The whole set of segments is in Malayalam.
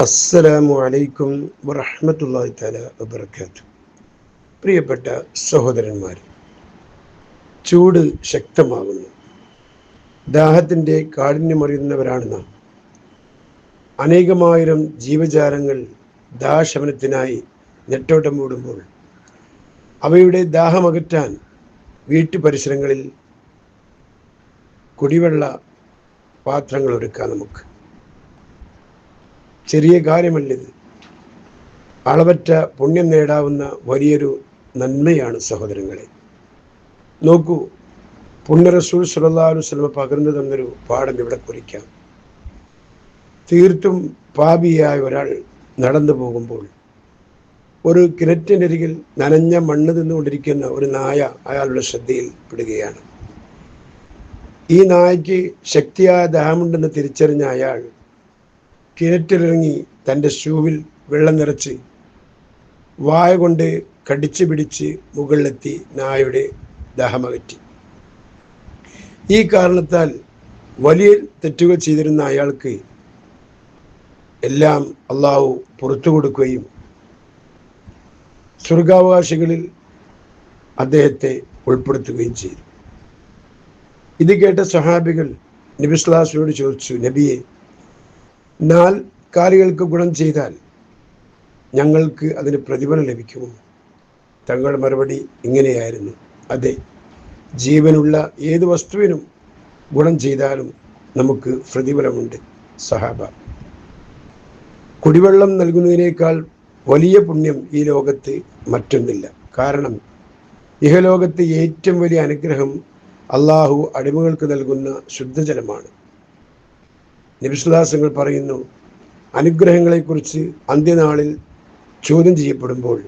അസ്സലാമു അലൈക്കും വറഹ്മത്തുള്ളാഹി തആല വബറകാതുഹു. പ്രിയപ്പെട്ട സഹോദരന്മാർ, ചൂട് ശക്തമാകുന്നു. ദാഹത്തിൻ്റെ കാഠിന്യമറിയുന്നവരാണ് നാം. അനേകമായിരം ജീവജാലങ്ങൾ ദാഹശമനത്തിനായി നെട്ടോട്ടം ഓടുമ്പോൾ അവയുടെ ദാഹമകറ്റാൻ വീട്ടുപരിസരങ്ങളിൽ കുടിവെള്ള പാത്രങ്ങൾ ഒരുക്കാം. നമുക്ക് ചെറിയ കാര്യമല്ലിത്. അളവറ്റ പുണ്യം നേടാവുന്ന വലിയൊരു നന്മയാണ് സഹോദരങ്ങളെ. നോക്കൂ, പുണ്യ റസൂൽ സ്വല്ലല്ലാഹു അലൈഹി വസല്ലം പകർന്നു തന്നൊരു പാഠം ഇവിടെ കുറിക്കാം. തീർത്തും പാപിയായ ഒരാൾ നടന്നു പോകുമ്പോൾ ഒരു കിണറ്റിനരികിൽ നനഞ്ഞ മണ്ണ് തിന്നുകൊണ്ടിരിക്കുന്ന ഒരു നായ അയാളുടെ ശ്രദ്ധയിൽ പെടുകയാണ്. ഈ നായയ്ക്ക് ശക്തിയായ ദാഹമുണ്ടെന്ന് തിരിച്ചറിഞ്ഞ അയാൾ കിണറ്റിലിറങ്ങി തൻ്റെ ഷൂവിൽ വെള്ളം നിറച്ച് വായ കൊണ്ട് കടിച്ചു പിടിച്ച് മുകളിലെത്തി നായയുടെ ദാഹമകറ്റി. ഈ കാരണത്താൽ വലിയ തെറ്റുകൾ ചെയ്തിരുന്ന അയാൾക്ക് എല്ലാം അള്ളാഹു പുറത്തു കൊടുക്കുകയും സ്വർഗാവകാശികളിൽ അദ്ദേഹത്തെ ഉൾപ്പെടുത്തുകയും ചെയ്തു. ഇത് കേട്ട സ്വഹാബികൾ നബി സ്വല്ലല്ലാഹു അലൈഹി വസല്ലമയോട് ചോദിച്ചു, നബിയെ, 4 കാലികൾക്ക് ഗുണം ചെയ്താൽ ഞങ്ങൾക്ക് അതിന് പ്രതിഫലം ലഭിക്കുമോ? തങ്ങളുടെ മറുപടി ഇങ്ങനെയായിരുന്നു, അതെ, ജീവനുള്ള ഏത് വസ്തുവിനും ഗുണം ചെയ്താലും നമുക്ക് പ്രതിഫലമുണ്ട്. സഹാബ, കുടിവെള്ളം നൽകുന്നതിനേക്കാൾ വലിയ പുണ്യം ഈ ലോകത്ത് മറ്റൊന്നില്ല. കാരണം ഇഹലോകത്ത് ഏറ്റവും വലിയ അനുഗ്രഹം അള്ളാഹു അടിമകൾക്ക് നൽകുന്ന ശുദ്ധജലമാണ്. നബി സ്വല്ലല്ലാഹു അലൈഹി വസല്ലം പറയുന്നു, അനുഗ്രഹങ്ങളെക്കുറിച്ച് അന്ത്യനാളിൽ ചോദ്യം ചെയ്യപ്പെടുമ്പോൾ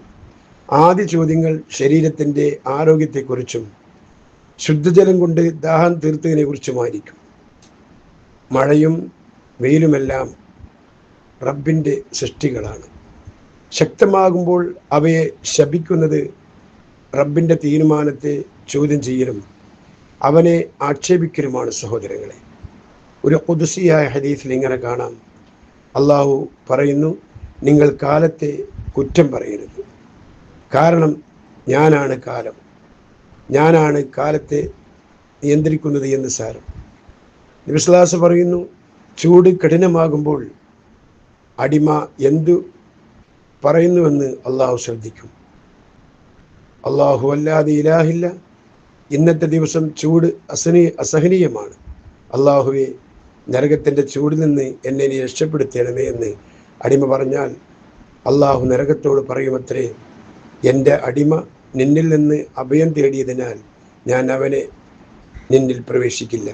ആദ്യ ചോദ്യങ്ങൾ ശരീരത്തിൻ്റെ ആരോഗ്യത്തെക്കുറിച്ചും ശുദ്ധജലം കൊണ്ട് ദാഹം തീർത്തതിനെ കുറിച്ചുമായിരിക്കും. മഴയും വെയിലുമെല്ലാം റബ്ബിൻ്റെ സൃഷ്ടികളാണ്. ശക്തമാകുമ്പോൾ അവയെ ശപിക്കുന്നത് റബ്ബിൻ്റെ തീരുമാനത്തെ ചോദ്യം ചെയ്യലും അവനെ ആക്ഷേപിക്കലുമാണ്. സഹോദരങ്ങളെ, ഒരു ഖുദ്സിയായ ഹദീസിൽ ഇങ്ങനെ കാണാം, അള്ളാഹു പറയുന്നു, നിങ്ങൾ കാലത്തെ കുറ്റം പറയരുത്, കാരണം ഞാനാണ് കാലം, ഞാനാണ് കാലത്തെ നിയന്ത്രിക്കുന്നത് എന്ന് സാരം. നബി സ്വല്ലല്ലാഹു അലൈഹി വസല്ലം പറയുന്നു, ചൂട് കഠിനമാകുമ്പോൾ അടിമ എന്തു പറയുന്നുവെന്ന് അള്ളാഹു ശ്രദ്ധിക്കും. അള്ളാഹു അല്ലാതെ ഇലാഹില്ല. ഇന്നത്തെ ദിവസം ചൂട് അസഹനീയമാണ്. അള്ളാഹുവെ, നരകത്തിൻ്റെ ചൂടിൽ നിന്ന് എന്നെ നീ രക്ഷപ്പെടുത്തണമേ എന്ന് അടിമ പറഞ്ഞാൽ അള്ളാഹു നരകത്തോട് പറയുമത്രേ, എൻ്റെ അടിമ നിന്നിൽ നിന്ന് അഭയം തേടിയതിനാൽ ഞാൻ അവനെ നിന്നിൽ പ്രവേശിക്കില്ല.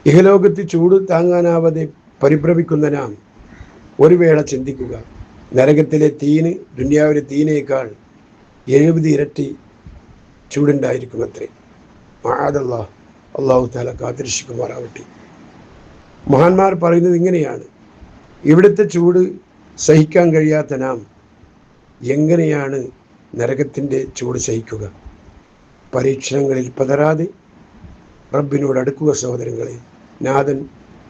ഇഹലോകത്ത് ചൂട് താങ്ങാനാവാതെ പരിഭ്രമിക്കുന്ന നാം ഒരു വേള ചിന്തിക്കുക, നരകത്തിലെ തീന് ദുനിയാവിലെ തീനേക്കാൾ 70 ഇരട്ടി ചൂടുണ്ടായിരിക്കും അത്രേ. മഅദല്ലാഹ്, അള്ളാഹു തആല കാത്തിരക്ഷിക്കുമാറാവട്ടെ. മഹാന്മാർ പറയുന്നത് ഇങ്ങനെയാണ്, ഇവിടുത്തെ ചൂട് സഹിക്കാൻ കഴിയാത്ത നാം എങ്ങനെയാണ് നരകത്തിൻ്റെ ചൂട് സഹിക്കുക? പരീക്ഷണങ്ങളിൽ പതരാതെ റബ്ബിനോട് അടുക്കുക സഹോദരങ്ങളെ. നാഥൻ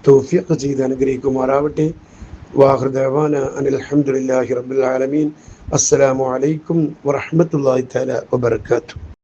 തൗഫീഖ് ചെയ്ത് അനുഗ്രഹിക്കുമാറാവട്ടെ. വാഖിറു ദഅവാനാ അനിൽ ഹംദുലില്ലാഹി റബ്ബിൽ ആലമീൻ. അസ്സലാമു അലൈക്കും വറഹ്മത്തുള്ളാഹി തആല വബറകാതുഹു.